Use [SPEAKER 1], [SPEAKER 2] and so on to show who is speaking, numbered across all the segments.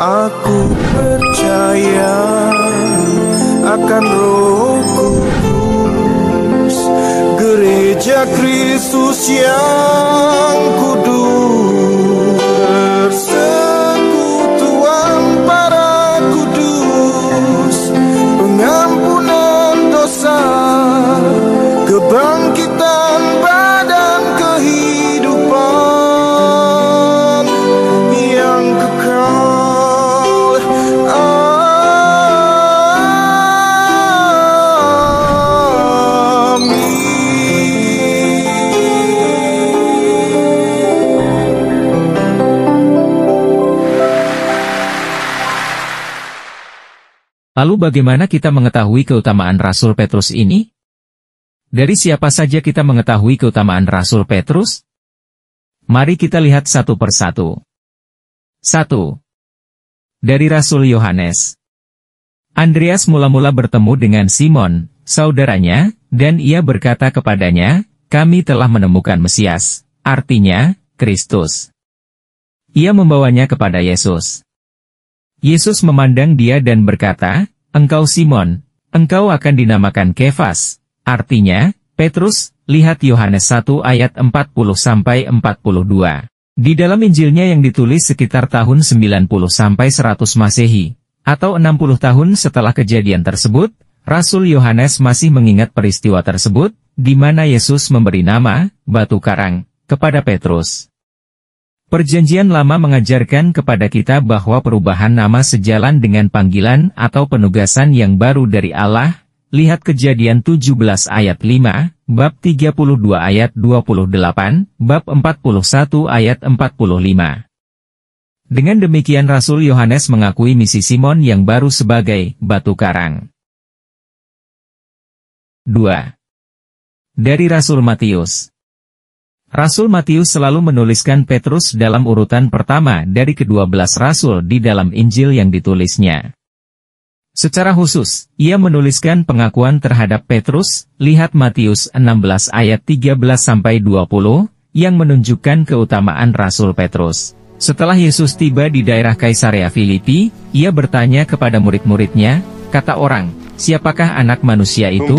[SPEAKER 1] Aku percaya akan Roh Kudus, gereja Kristus yang kudus, persekutuan para kudus, pengampunan dosa, kebangkitan badan, kehidupan yang kekal.
[SPEAKER 2] Lalu bagaimana kita mengetahui keutamaan Rasul Petrus ini? Dari siapa saja kita mengetahui keutamaan Rasul Petrus? Mari kita lihat satu persatu. 1. Dari Rasul Yohanes. Andreas mula-mula bertemu dengan Simon, saudaranya, dan ia berkata kepadanya, "Kami telah menemukan Mesias," artinya, Kristus. Ia membawanya kepada Yesus. Yesus memandang dia dan berkata, "Engkau Simon, engkau akan dinamakan Kefas," artinya, Petrus. Lihat Yohanes 1 ayat 40-42. Di dalam Injilnya yang ditulis sekitar tahun 90-100 Masehi, atau 60 tahun setelah kejadian tersebut, Rasul Yohanes masih mengingat peristiwa tersebut, di mana Yesus memberi nama, batu karang, kepada Petrus. Perjanjian Lama mengajarkan kepada kita bahwa perubahan nama sejalan dengan panggilan atau penugasan yang baru dari Allah. Lihat Kejadian 17 ayat 5, bab 32 ayat 28, bab 41 ayat 45. Dengan demikian Rasul Yohanes mengakui misi Simon yang baru sebagai batu karang. 2. Dari Rasul Matius. Rasul Matius selalu menuliskan Petrus dalam urutan pertama dari ke-12 Rasul di dalam Injil yang ditulisnya. Secara khusus, ia menuliskan pengakuan terhadap Petrus, lihat Matius 16 ayat 13-20, yang menunjukkan keutamaan Rasul Petrus. Setelah Yesus tiba di daerah Kaisarea Filipi, ia bertanya kepada murid-muridnya, "Kata orang, siapakah anak manusia itu?"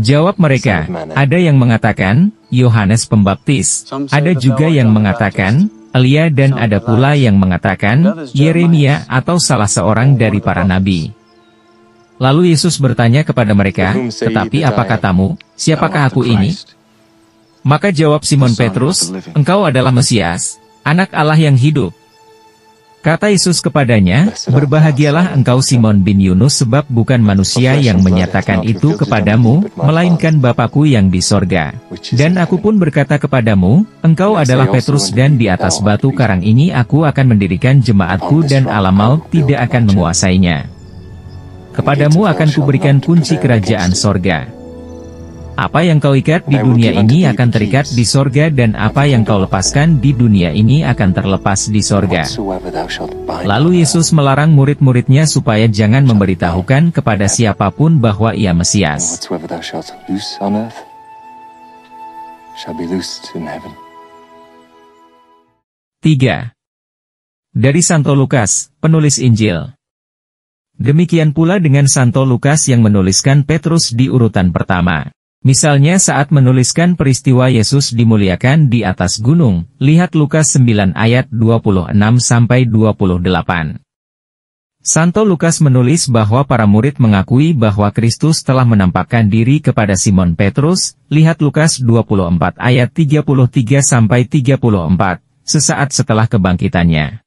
[SPEAKER 2] Jawab mereka, "Ada yang mengatakan, Yohanes Pembaptis, ada juga yang mengatakan, Elia, dan ada pula yang mengatakan, Yeremia atau salah seorang dari para nabi." Lalu Yesus bertanya kepada mereka, "Tetapi apa katamu, siapakah aku ini?" Maka jawab Simon Petrus, "Engkau adalah Mesias, Anak Allah yang hidup." Kata Yesus kepadanya, "Berbahagialah engkau Simon bin Yunus, sebab bukan manusia yang menyatakan itu kepadamu, melainkan Bapa-Ku yang di sorga. Dan aku pun berkata kepadamu, engkau adalah Petrus, dan di atas batu karang ini aku akan mendirikan jemaatku, dan alam maut tidak akan menguasainya. Kepadamu akan kuberikan kunci kerajaan sorga. Apa yang kau ikat di dunia ini akan terikat di sorga, dan apa yang kau lepaskan di dunia ini akan terlepas di sorga." Lalu Yesus melarang murid-muridnya supaya jangan memberitahukan kepada siapapun bahwa ia Mesias. 3. Dari Santo Lukas, penulis Injil. Demikian pula dengan Santo Lukas yang menuliskan Petrus di urutan pertama. Misalnya saat menuliskan peristiwa Yesus dimuliakan di atas gunung, lihat Lukas 9 ayat 26-28. Santo Lukas menulis bahwa para murid mengakui bahwa Kristus telah menampakkan diri kepada Simon Petrus, lihat Lukas 24 ayat 33-34, sesaat setelah kebangkitannya.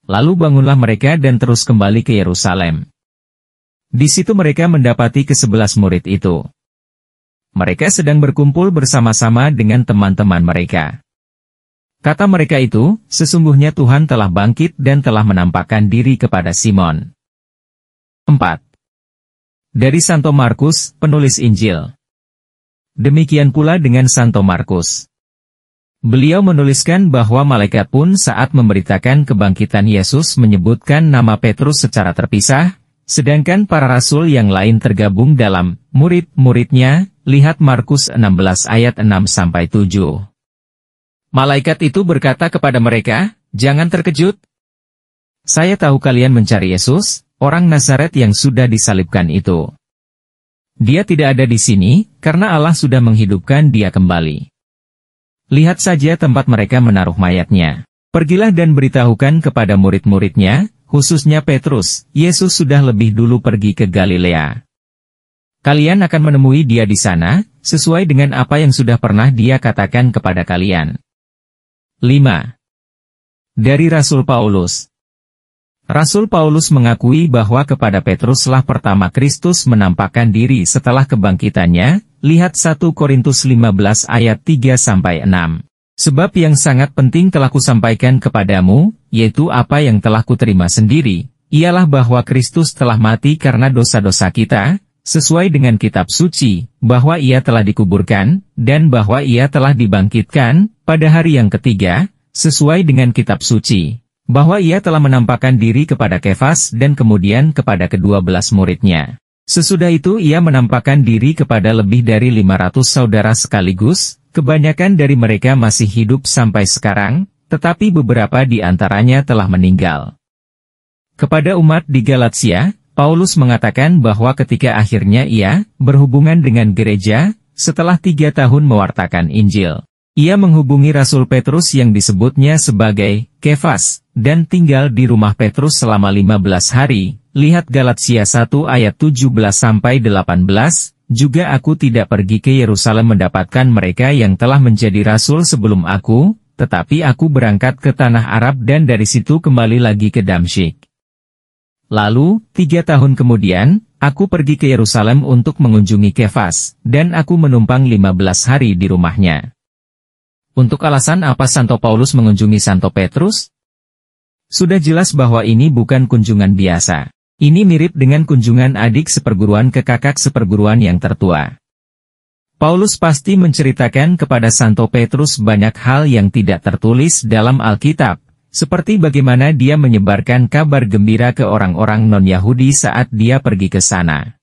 [SPEAKER 2] Lalu bangunlah mereka dan terus kembali ke Yerusalem. Di situ mereka mendapati ke-11 murid itu. Mereka sedang berkumpul bersama-sama dengan teman-teman mereka. Kata mereka itu, "Sesungguhnya Tuhan telah bangkit dan telah menampakkan diri kepada Simon." 4. Dari Santo Markus, penulis Injil. Demikian pula dengan Santo Markus. Beliau menuliskan bahwa malaikat pun saat memberitakan kebangkitan Yesus menyebutkan nama Petrus secara terpisah, sedangkan para rasul yang lain tergabung dalam murid-muridnya, lihat Markus 16 ayat 6-7. Malaikat itu berkata kepada mereka, "Jangan terkejut. Saya tahu kalian mencari Yesus, orang Nazaret yang sudah disalibkan itu. Dia tidak ada di sini, karena Allah sudah menghidupkan dia kembali. Lihat saja tempat mereka menaruh mayatnya. Pergilah dan beritahukan kepada murid-muridnya, khususnya Petrus, Yesus sudah lebih dulu pergi ke Galilea. Kalian akan menemui dia di sana, sesuai dengan apa yang sudah pernah dia katakan kepada kalian. 5. Dari Rasul Paulus. Rasul Paulus mengakui bahwa kepada Petruslah pertama Kristus menampakkan diri setelah kebangkitannya, lihat 1 Korintus 15 ayat 3-6. Sebab yang sangat penting telah kusampaikan kepadamu, yaitu apa yang telah kuterima sendiri, ialah bahwa Kristus telah mati karena dosa-dosa kita, sesuai dengan kitab suci, bahwa ia telah dikuburkan, dan bahwa ia telah dibangkitkan, pada hari yang ketiga, sesuai dengan kitab suci, bahwa ia telah menampakkan diri kepada Kefas dan kemudian kepada ke-12 muridnya. Sesudah itu ia menampakkan diri kepada lebih dari 500 saudara sekaligus, kebanyakan dari mereka masih hidup sampai sekarang, tetapi beberapa di antaranya telah meninggal. Kepada umat di Galatia, Paulus mengatakan bahwa ketika akhirnya ia berhubungan dengan gereja, setelah 3 tahun mewartakan Injil, ia menghubungi Rasul Petrus yang disebutnya sebagai Kefas, dan tinggal di rumah Petrus selama 15 hari, lihat Galatia 1 ayat 17-18, juga aku tidak pergi ke Yerusalem mendapatkan mereka yang telah menjadi rasul sebelum aku, tetapi aku berangkat ke tanah Arab dan dari situ kembali lagi ke Damsyik. Lalu, 3 tahun kemudian, aku pergi ke Yerusalem untuk mengunjungi Kefas, dan aku menumpang 15 hari di rumahnya. Untuk alasan apa Santo Paulus mengunjungi Santo Petrus? Sudah jelas bahwa ini bukan kunjungan biasa. Ini mirip dengan kunjungan adik seperguruan ke kakak seperguruan yang tertua. Paulus pasti menceritakan kepada Santo Petrus banyak hal yang tidak tertulis dalam Alkitab, seperti bagaimana dia menyebarkan kabar gembira ke orang-orang non-Yahudi saat dia pergi ke sana.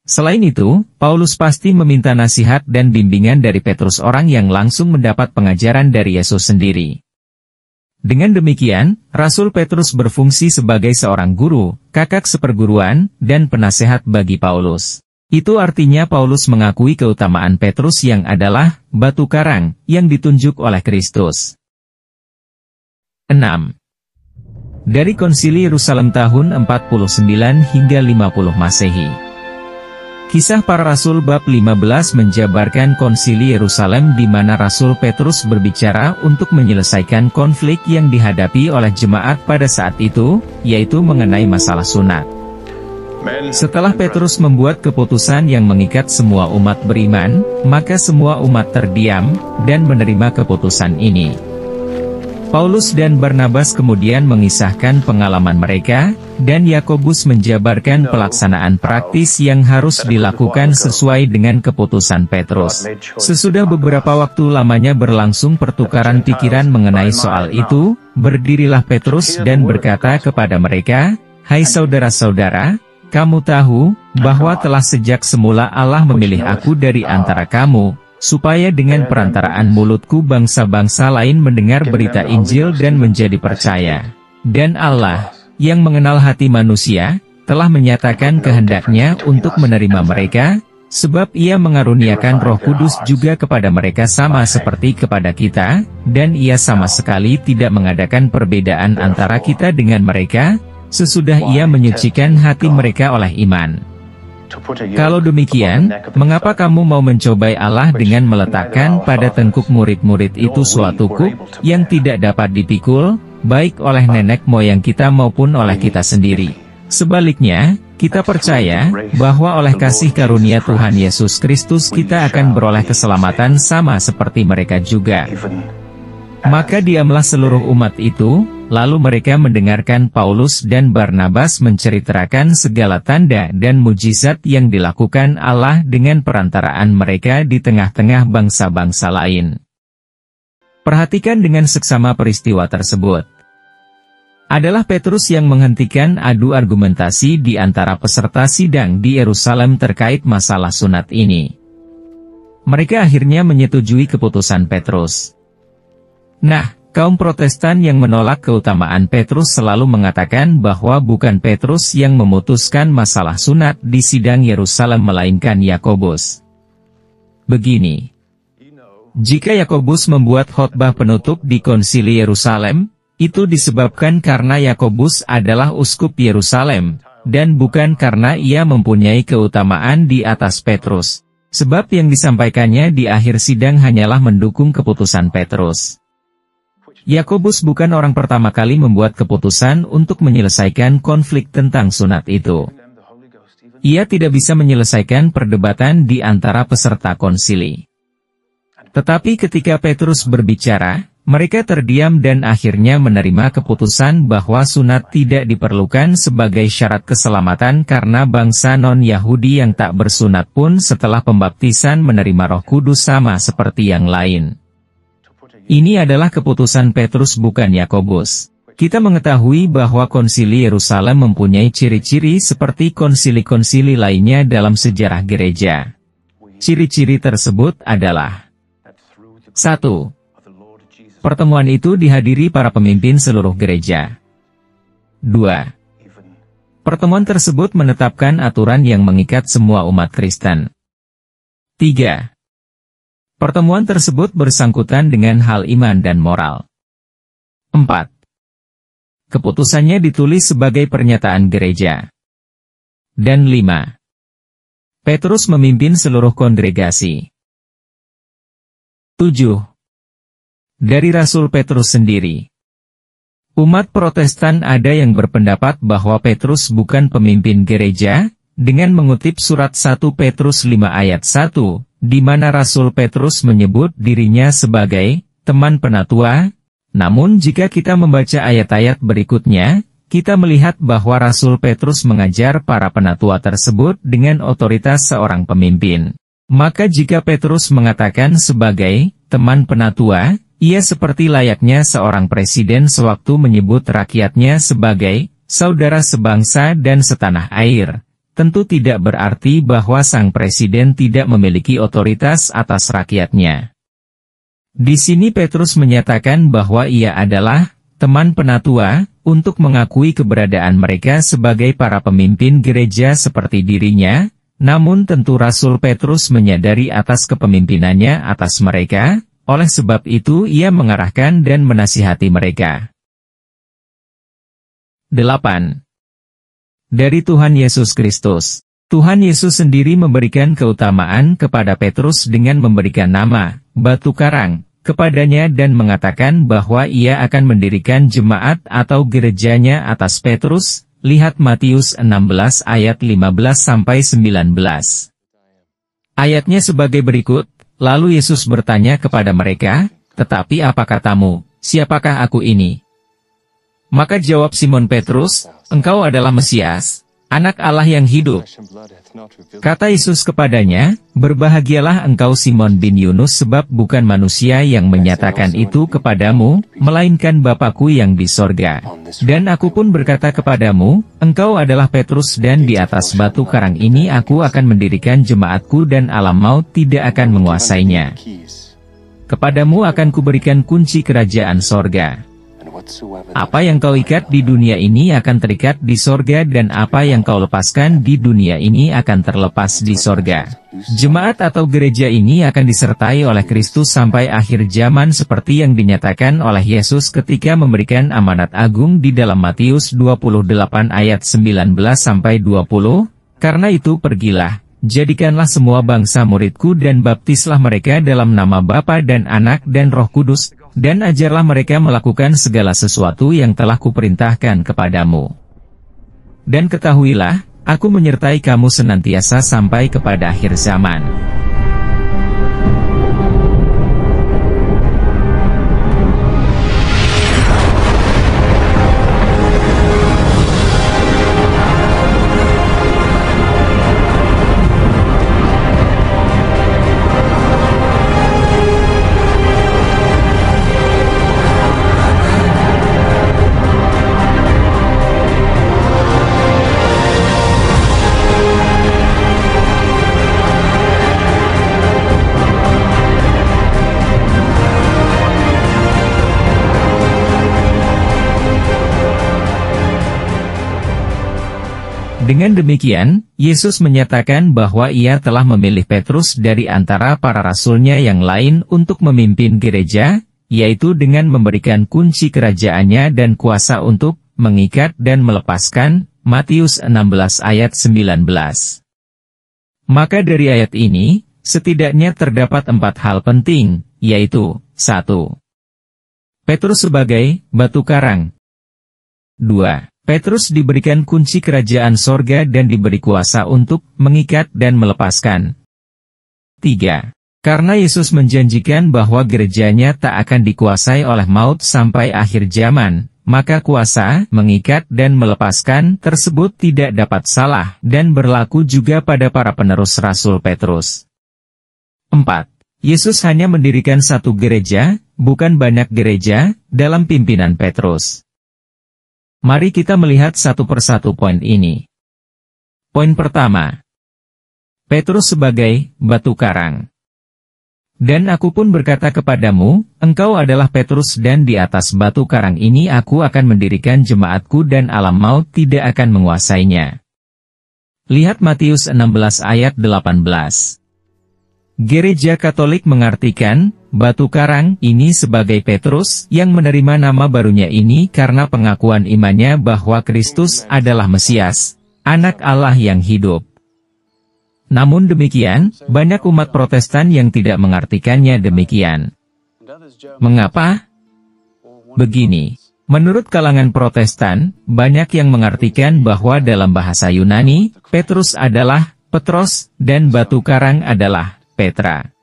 [SPEAKER 2] Selain itu, Paulus pasti meminta nasihat dan bimbingan dari Petrus, orang yang langsung mendapat pengajaran dari Yesus sendiri. Dengan demikian, Rasul Petrus berfungsi sebagai seorang guru, kakak seperguruan, dan penasehat bagi Paulus. Itu artinya Paulus mengakui keutamaan Petrus yang adalah batu karang yang ditunjuk oleh Kristus. 6. Dari Konsili Yerusalem tahun 49 hingga 50 Masehi. Kisah Para Rasul bab 15 menjabarkan Konsili Yerusalem di mana Rasul Petrus berbicara untuk menyelesaikan konflik yang dihadapi oleh jemaat pada saat itu, yaitu mengenai masalah sunat. Setelah Petrus membuat keputusan yang mengikat semua umat beriman, maka semua umat terdiam dan menerima keputusan ini. Paulus dan Barnabas kemudian mengisahkan pengalaman mereka, dan Yakobus menjabarkan pelaksanaan praktis yang harus dilakukan sesuai dengan keputusan Petrus. Sesudah beberapa waktu lamanya berlangsung pertukaran pikiran mengenai soal itu, berdirilah Petrus dan berkata kepada mereka, "Hai saudara-saudara, kamu tahu bahwa telah sejak semula Allah memilih aku dari antara kamu, supaya dengan perantaraan mulutku bangsa-bangsa lain mendengar berita Injil dan menjadi percaya. Dan Allah, yang mengenal hati manusia, telah menyatakan kehendaknya untuk menerima mereka, sebab Ia mengaruniakan Roh Kudus juga kepada mereka sama seperti kepada kita, dan Ia sama sekali tidak mengadakan perbedaan antara kita dengan mereka, sesudah Ia menyucikan hati mereka oleh iman. Kalau demikian, mengapa kamu mau mencobai Allah dengan meletakkan pada tengkuk murid-murid itu suatu kuk yang tidak dapat dipikul, baik oleh nenek moyang kita maupun oleh kita sendiri? Sebaliknya, kita percaya bahwa oleh kasih karunia Tuhan Yesus Kristus kita akan beroleh keselamatan sama seperti mereka juga. Maka diamlah seluruh umat itu, lalu mereka mendengarkan Paulus dan Barnabas menceritakan segala tanda dan mujizat yang dilakukan Allah dengan perantaraan mereka di tengah-tengah bangsa-bangsa lain. Perhatikan dengan seksama peristiwa tersebut. Adalah Petrus yang menghentikan adu argumentasi di antara peserta sidang di Yerusalem terkait masalah sunat ini. Mereka akhirnya menyetujui keputusan Petrus. Nah, kaum Protestan yang menolak keutamaan Petrus selalu mengatakan bahwa bukan Petrus yang memutuskan masalah sunat di sidang Yerusalem melainkan Yakobus. Begini, jika Yakobus membuat khotbah penutup di konsili Yerusalem, itu disebabkan karena Yakobus adalah uskup Yerusalem, dan bukan karena ia mempunyai keutamaan di atas Petrus. Sebab yang disampaikannya di akhir sidang hanyalah mendukung keputusan Petrus. Yakobus bukan orang pertama kali membuat keputusan untuk menyelesaikan konflik tentang sunat itu. Ia tidak bisa menyelesaikan perdebatan di antara peserta konsili. Tetapi ketika Petrus berbicara, mereka terdiam dan akhirnya menerima keputusan bahwa sunat tidak diperlukan sebagai syarat keselamatan karena bangsa non-Yahudi yang tak bersunat pun setelah pembaptisan menerima Roh Kudus sama seperti yang lain. Ini adalah keputusan Petrus bukan Yakobus. Kita mengetahui bahwa konsili Yerusalem mempunyai ciri-ciri seperti konsili-konsili lainnya dalam sejarah gereja. Ciri-ciri tersebut adalah 1. Pertemuan itu dihadiri para pemimpin seluruh gereja. 2. Pertemuan tersebut menetapkan aturan yang mengikat semua umat Kristen. 3. Pertemuan tersebut bersangkutan dengan hal iman dan moral. 4. Keputusannya ditulis sebagai pernyataan gereja. Dan 5. Petrus memimpin seluruh kongregasi. 7. Dari Rasul Petrus sendiri. Umat Protestan ada yang berpendapat bahwa Petrus bukan pemimpin gereja, dengan mengutip surat 1 Petrus 5 ayat 1, di mana Rasul Petrus menyebut dirinya sebagai teman penatua. Namun jika kita membaca ayat-ayat berikutnya, kita melihat bahwa Rasul Petrus mengajar para penatua tersebut dengan otoritas seorang pemimpin. Maka jika Petrus mengatakan sebagai teman penatua, ia seperti layaknya seorang presiden sewaktu menyebut rakyatnya sebagai saudara sebangsa dan setanah air. Tentu tidak berarti bahwa sang presiden tidak memiliki otoritas atas rakyatnya. Di sini Petrus menyatakan bahwa ia adalah teman penatua untuk mengakui keberadaan mereka sebagai para pemimpin gereja seperti dirinya, namun tentu Rasul Petrus menyadari atas kepemimpinannya atas mereka. Oleh sebab itu ia mengarahkan dan menasihati mereka. 8. Dari Tuhan Yesus Kristus. Tuhan Yesus sendiri memberikan keutamaan kepada Petrus dengan memberikan nama, batu karang, kepadanya dan mengatakan bahwa ia akan mendirikan jemaat atau gerejanya atas Petrus. Lihat Matius 16 ayat 15-19. Ayatnya sebagai berikut. Lalu Yesus bertanya kepada mereka, "Tetapi apa katamu, siapakah aku ini?" Maka jawab Simon Petrus, "Engkau adalah Mesias, Anak Allah yang hidup." Kata Yesus kepadanya, "Berbahagialah engkau Simon bin Yunus sebab bukan manusia yang menyatakan itu kepadamu, melainkan Bapa-Ku yang di sorga. Dan aku pun berkata kepadamu, engkau adalah Petrus dan di atas batu karang ini aku akan mendirikan jemaatku dan alam maut tidak akan menguasainya. Kepadamu akan kuberikan kunci kerajaan sorga. Apa yang kau ikat di dunia ini akan terikat di sorga dan apa yang kau lepaskan di dunia ini akan terlepas di sorga." Jemaat atau gereja ini akan disertai oleh Kristus sampai akhir zaman seperti yang dinyatakan oleh Yesus ketika memberikan amanat agung di dalam Matius 28 ayat 19-20, "Karena itu pergilah, jadikanlah semua bangsa muridku dan baptislah mereka dalam nama Bapa dan Anak dan Roh Kudus, dan ajarlah mereka melakukan segala sesuatu yang telah kuperintahkan kepadamu. Dan ketahuilah, aku menyertai kamu senantiasa sampai kepada akhir zaman." Dengan demikian, Yesus menyatakan bahwa Ia telah memilih Petrus dari antara para rasul-Nya yang lain untuk memimpin gereja, yaitu dengan memberikan kunci kerajaannya dan kuasa untuk mengikat dan melepaskan, Matius 16 ayat 19. Maka dari ayat ini, setidaknya terdapat 4 hal penting, yaitu, 1. Petrus sebagai batu karang. 2. Petrus diberikan kunci kerajaan sorga dan diberi kuasa untuk mengikat dan melepaskan. 3. Karena Yesus menjanjikan bahwa gerejanya tak akan dikuasai oleh maut sampai akhir zaman, maka kuasa mengikat dan melepaskan tersebut tidak dapat salah dan berlaku juga pada para penerus Rasul Petrus. 4. Yesus hanya mendirikan satu gereja, bukan banyak gereja, dalam pimpinan Petrus. Mari kita melihat satu persatu poin ini. Poin pertama. Petrus sebagai batu karang. Dan aku pun berkata kepadamu, engkau adalah Petrus dan di atas batu karang ini aku akan mendirikan jemaatku dan alam maut tidak akan menguasainya. Lihat Matius 16 ayat 18. Gereja Katolik mengartikan, batu karang ini sebagai Petrus yang menerima nama barunya ini karena pengakuan imannya bahwa Kristus adalah Mesias, Anak Allah yang hidup. Namun demikian, banyak umat Protestan yang tidak mengartikannya demikian. Mengapa? Begini, menurut kalangan Protestan, banyak yang mengartikan bahwa dalam bahasa Yunani, Petrus adalah Petros, dan batu karang adalah Petra.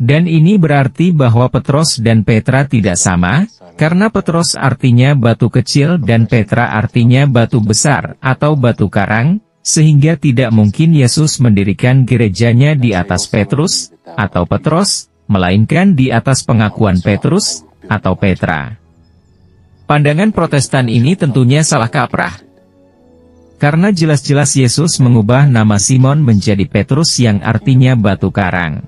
[SPEAKER 2] Dan ini berarti bahwa Petros dan Petra tidak sama, karena Petros artinya batu kecil dan Petra artinya batu besar atau batu karang, sehingga tidak mungkin Yesus mendirikan gerejanya di atas Petrus atau Petros, melainkan di atas pengakuan Petrus atau Petra. Pandangan Protestan ini tentunya salah kaprah. Karena jelas-jelas Yesus mengubah nama Simon menjadi Petrus yang artinya batu karang.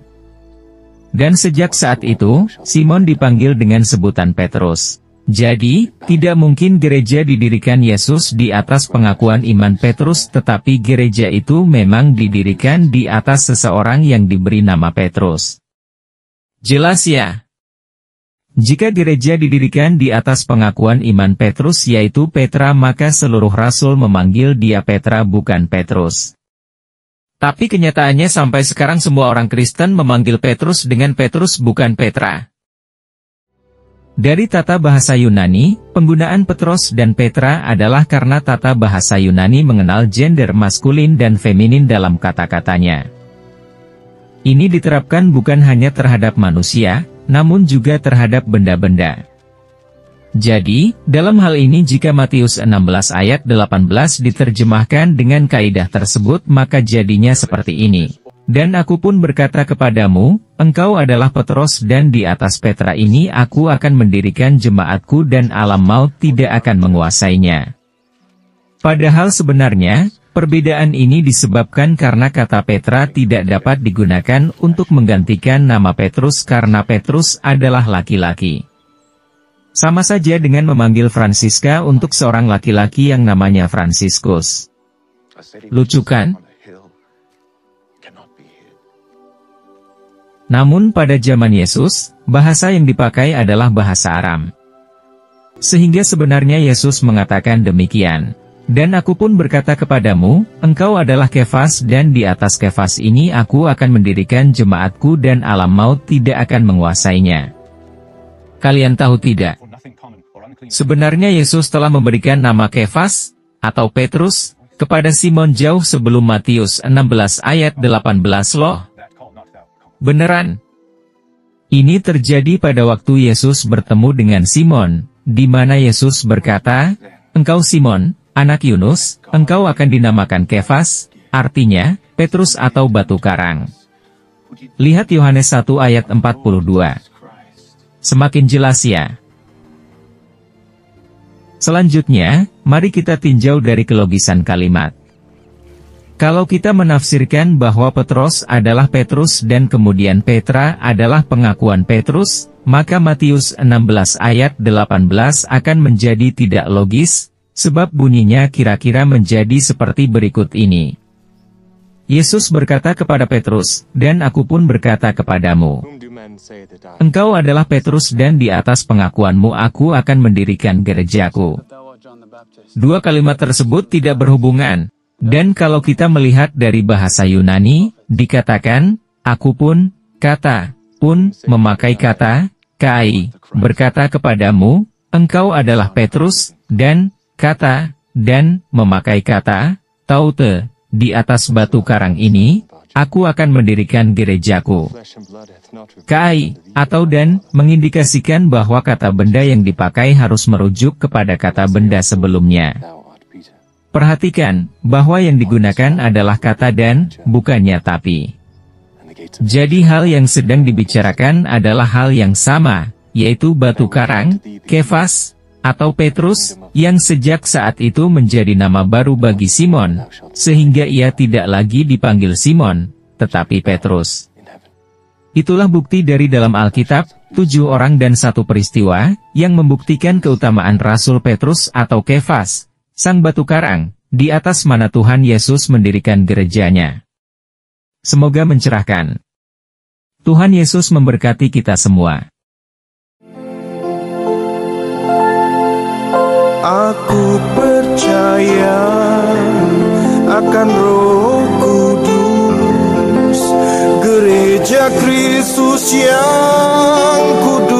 [SPEAKER 2] Dan sejak saat itu, Simon dipanggil dengan sebutan Petrus. Jadi, tidak mungkin gereja didirikan Yesus di atas pengakuan iman Petrus, tetapi gereja itu memang didirikan di atas seseorang yang diberi nama Petrus. Jelas ya? Jika gereja didirikan di atas pengakuan iman Petrus yaitu Petra, maka seluruh rasul memanggil dia Petra bukan Petrus. Tapi kenyataannya sampai sekarang semua orang Kristen memanggil Petrus dengan Petrus bukan Petra. Dari tata bahasa Yunani, penggunaan Petros dan Petra adalah karena tata bahasa Yunani mengenal gender maskulin dan feminin dalam kata-katanya. Ini diterapkan bukan hanya terhadap manusia, namun juga terhadap benda-benda. Jadi, dalam hal ini jika Matius 16 ayat 18 diterjemahkan dengan kaidah tersebut maka jadinya seperti ini. Dan aku pun berkata kepadamu, engkau adalah Petros dan di atas Petra ini aku akan mendirikan jemaatku dan alam maut tidak akan menguasainya. Padahal sebenarnya, perbedaan ini disebabkan karena kata Petra tidak dapat digunakan untuk menggantikan nama Petrus karena Petrus adalah laki-laki. Sama saja dengan memanggil Francisca untuk seorang laki-laki yang namanya Franciscus. Lucu kan? Namun pada zaman Yesus, bahasa yang dipakai adalah bahasa Aram. Sehingga sebenarnya Yesus mengatakan demikian. Dan aku pun berkata kepadamu, engkau adalah Kefas dan di atas Kefas ini aku akan mendirikan jemaatku dan alam maut tidak akan menguasainya. Kalian tahu tidak? Sebenarnya Yesus telah memberikan nama Kefas, atau Petrus, kepada Simon jauh sebelum Matius 16 ayat 18 loh. Beneran. Ini terjadi pada waktu Yesus bertemu dengan Simon, di mana Yesus berkata, engkau Simon, anak Yunus, engkau akan dinamakan Kefas, artinya, Petrus atau batu karang. Lihat Yohanes 1 ayat 42. Semakin jelas ya. Selanjutnya, mari kita tinjau dari kelogisan kalimat. Kalau kita menafsirkan bahwa Petros adalah Petrus dan kemudian Petra adalah pengakuan Petrus, maka Matius 16 ayat 18 akan menjadi tidak logis, Sebab bunyinya kira-kira menjadi seperti berikut ini. Yesus berkata kepada Petrus, "Dan aku pun berkata kepadamu, engkau adalah Petrus dan di atas pengakuanmu aku akan mendirikan gerejaku." Dua kalimat tersebut tidak berhubungan. Dan kalau kita melihat dari bahasa Yunani, dikatakan, aku pun, kata, pun, memakai kata, kai, berkata kepadamu, engkau adalah Petrus, dan, kata, dan, memakai kata, taute, di atas batu karang ini, aku akan mendirikan gerejaku. Kai, atau dan, mengindikasikan bahwa kata benda yang dipakai harus merujuk kepada kata benda sebelumnya. Perhatikan, bahwa yang digunakan adalah kata dan, bukannya tapi. Jadi hal yang sedang dibicarakan adalah hal yang sama, yaitu batu karang, Kefas, atau Petrus, yang sejak saat itu menjadi nama baru bagi Simon, sehingga ia tidak lagi dipanggil Simon, tetapi Petrus. Itulah bukti dari dalam Alkitab, 7 orang dan 1 peristiwa, yang membuktikan keutamaan Rasul Petrus atau Kefas, sang batu karang, di atas mana Tuhan Yesus mendirikan gerejanya. Semoga mencerahkan. Tuhan Yesus memberkati kita semua.
[SPEAKER 1] Aku percaya akan Roh Kudus, gereja Kristus yang kudus.